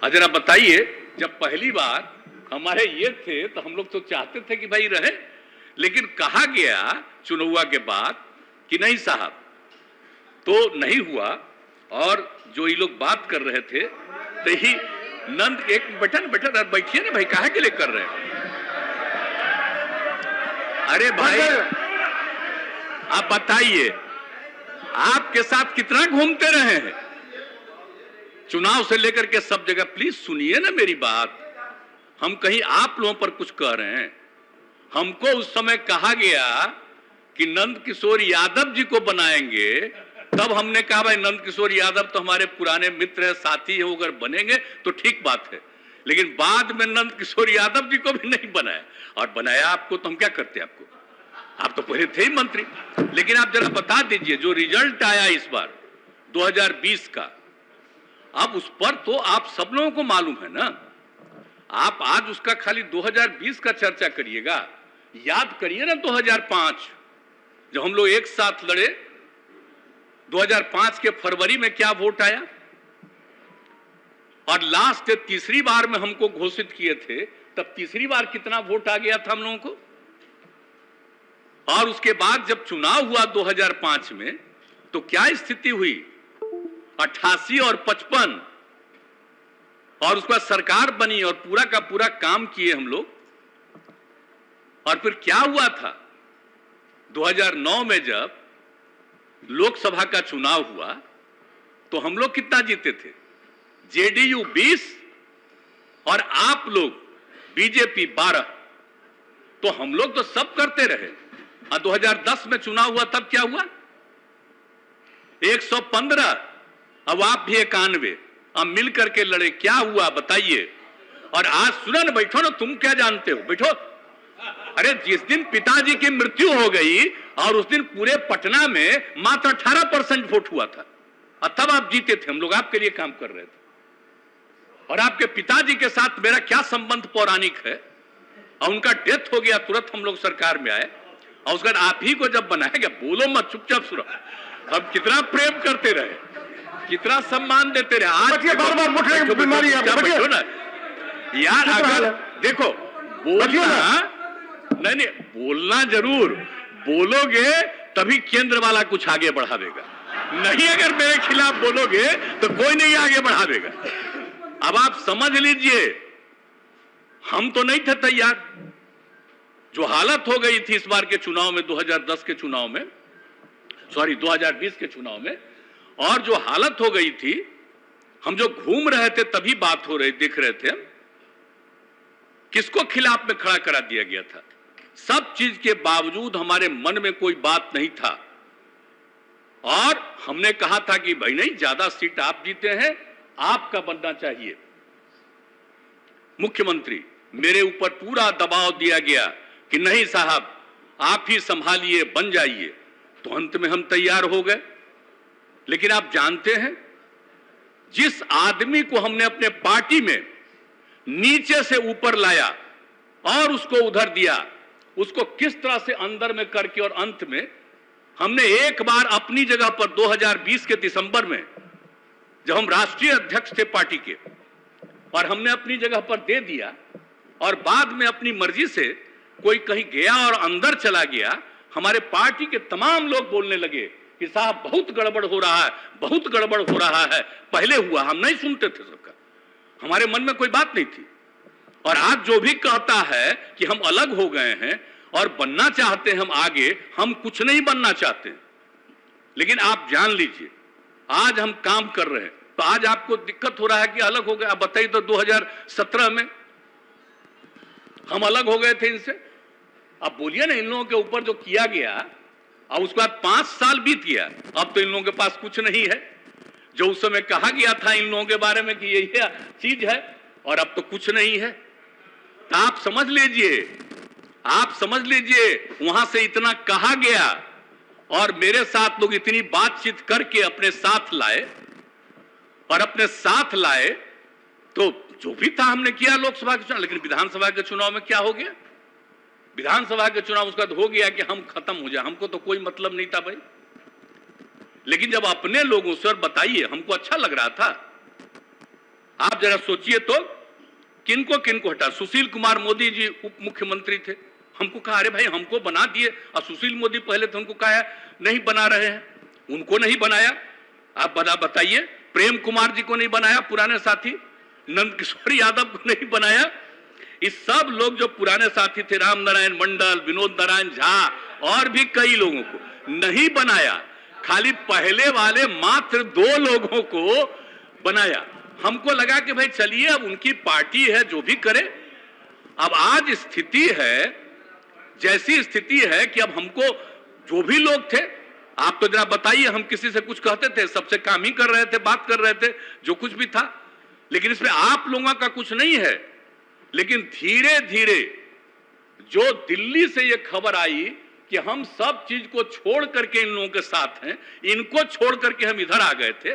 जरा बताइए, जब पहली बार हमारे ये थे तो हम लोग तो चाहते थे कि भाई रहे, लेकिन कहा गया चुनाव के बाद कि नहीं साहब, तो नहीं हुआ। और जो ये लोग बात कर रहे थे तो ही नंद एक बैठा बैठिए ना भाई, काहे के लिए कर रहे हैं? अरे भाई आप बताइए, आपके साथ कितना घूमते रहे हैं चुनाव से लेकर के सब जगह। प्लीज सुनिए ना मेरी बात, हम कहीं आप लोगों पर कुछ कह रहे हैं? हमको उस समय कहा गया कि नंद किशोर यादव जी को बनाएंगे, तब हमने कहा भाई नंद किशोर यादव तो हमारे पुराने मित्र हैं, साथी हैं, अगर बनेंगे तो ठीक बात है। लेकिन बाद में नंद किशोर यादव जी को भी नहीं बनाया, और बनाया आपको तो हम क्या करते? आपको, आप तो पहले थे ही मंत्री। लेकिन आप जरा बता दीजिए, जो रिजल्ट आया इस बार 2020 का, अब उस पर तो आप सब लोगों को मालूम है ना। आप आज उसका खाली 2020 का चर्चा करिएगा, याद करिए ना 2005 जब हम लोग एक साथ लड़े, 2005 के फरवरी में क्या वोट आया, और लास्ट तीसरी बार में हमको घोषित किए थे, तब तीसरी बार कितना वोट आ गया था हम लोगों को। और उसके बाद जब चुनाव हुआ 2005 में, तो क्या स्थिति हुई? 88 और 55, और उसके बाद सरकार बनी और पूरा का पूरा काम किए हम लोग। और फिर क्या हुआ था 2009 में जब लोकसभा का चुनाव हुआ, तो हम लोग कितना जीते थे? जेडीयू 20 और आप लोग बीजेपी 12। तो हम लोग तो सब करते रहे। और 2010 में चुनाव हुआ, तब क्या हुआ? 115, अब आप भी 91, अब मिल करके लड़े, क्या हुआ बताइए? और आज सुना ना, बैठो ना, तुम क्या जानते हो, बैठो। अरे जिस दिन पिताजी की मृत्यु हो गई, और उस दिन पूरे पटना में मात्र 18% वोट हुआ था, और तब आप जीते थे। हम लोग आपके लिए काम कर रहे थे। और आपके पिताजी के साथ मेरा क्या संबंध पौराणिक है, और उनका डेथ हो गया, तुरंत हम लोग सरकार में आए, और उसके बाद आप ही को जब बनाया गया, बोलो मत, चुपचाप सुनो। हम कितना प्रेम करते रहे, कितना सम्मान देते रहे। आज बार बीमारी बैठो ना यार, अगर देखो बोलना नहीं, बोलना जरूर बोलोगे, तभी केंद्र वाला कुछ आगे बढ़ावेगा। नहीं, अगर मेरे खिलाफ बोलोगे तो कोई नहीं आगे बढ़ावेगा। अब आप समझ लीजिए, हम तो नहीं थे तैयार। जो हालत हो गई थी इस बार के चुनाव में, 2010 के चुनाव में, सॉरी 2020 के चुनाव में, और जो हालत हो गई थी, हम जो घूम रहे थे तभी बात हो रही, देख रहे थे, किसको खिलाफ में खड़ा करा दिया गया था। सब चीज के बावजूद हमारे मन में कोई बात नहीं था, और हमने कहा था कि भाई नहीं, ज्यादा सीट आप जीते हैं, आपका बनना चाहिए मुख्यमंत्री। मेरे ऊपर पूरा दबाव दिया गया कि नहीं साहब, आप ही संभालिए, बन जाइए। तो अंत में हम तैयार हो गए। लेकिन आप जानते हैं, जिस आदमी को हमने अपने पार्टी में नीचे से ऊपर लाया और उसको उधर दिया, उसको किस तरह से अंदर में करके, और अंत में हमने एक बार अपनी जगह पर 2020 के दिसंबर में, जब हम राष्ट्रीय अध्यक्ष थे पार्टी के, और हमने अपनी जगह पर दे दिया, और बाद में अपनी मर्जी से कोई कहीं गया और अंदर चला गया, हमारे पार्टी के तमाम लोग बोलने लगे कि साहब बहुत गड़बड़ हो रहा है, बहुत गड़बड़ हो रहा है। पहले हुआ, हम नहीं सुनते थे सबका, हमारे मन में कोई बात नहीं थी। और आज जो भी कहता है कि हम अलग हो गए हैं और बनना चाहते हैं हम आगे, हम कुछ नहीं बनना चाहते। लेकिन आप जान लीजिए, आज हम काम कर रहे हैं, तो आज आपको दिक्कत हो रहा है कि अलग हो गए। आप बताइए तो 2017 में हम अलग हो गए थे इनसे। अब बोलिए ना, इन लोगों के ऊपर जो किया गया, और उसके बाद 5 साल बीत गया, अब तो इन लोगों के पास कुछ नहीं है। जो उस समय कहा गया था इन लोगों के बारे में कि यही चीज है, और अब तो कुछ नहीं है। तो आप समझ लीजिए, वहां से इतना कहा गया, और मेरे साथ लोग इतनी बातचीत करके अपने साथ लाए, और अपने साथ लाए, तो जो भी था हमने किया लोकसभा के चुनाव। लेकिन विधानसभा के चुनाव में क्या हो गया? विधानसभा के चुनाव उसका हो गया कि हम खत्म हो जाए, हमको तो कोई मतलब नहीं था भाई। लेकिन जब अपने लोगों से, और बताइए, हमको अच्छा लग रहा था। आप जरा सोचिए तो, किनको किनको हटा? सुशील कुमार मोदी जी उप मुख्यमंत्री थे, हमको कहा अरे भाई हमको बना दिए, और सुशील मोदी पहले तो उनको कहा नहीं बना रहे हैं, उनको नहीं बनाया। आप बताइए, प्रेम कुमार जी को नहीं बनाया, पुराने साथी नंद किशोर यादव को नहीं बनाया, इस सब लोग जो पुराने साथी थे, राम नारायण मंडल, विनोद नारायण झा और भी कई लोगों को नहीं बनाया, खाली पहले वाले मात्र 2 लोगों को बनाया। हमको लगा कि भाई चलिए अब उनकी पार्टी है, जो भी करे। अब आज स्थिति है, जैसी स्थिति है कि अब हमको जो भी लोग थे, आप तो जरा बताइए, हम किसी से कुछ कहते थे? सबसे काम ही कर रहे थे, बात कर रहे थे, जो कुछ भी था। लेकिन इसमें आप लोगों का कुछ नहीं है। लेकिन धीरे धीरे जो दिल्ली से ये खबर आई कि हम सब चीज को छोड़ करके इन लोगों के साथ हैं, इनको छोड़ करके हम इधर आ गए थे,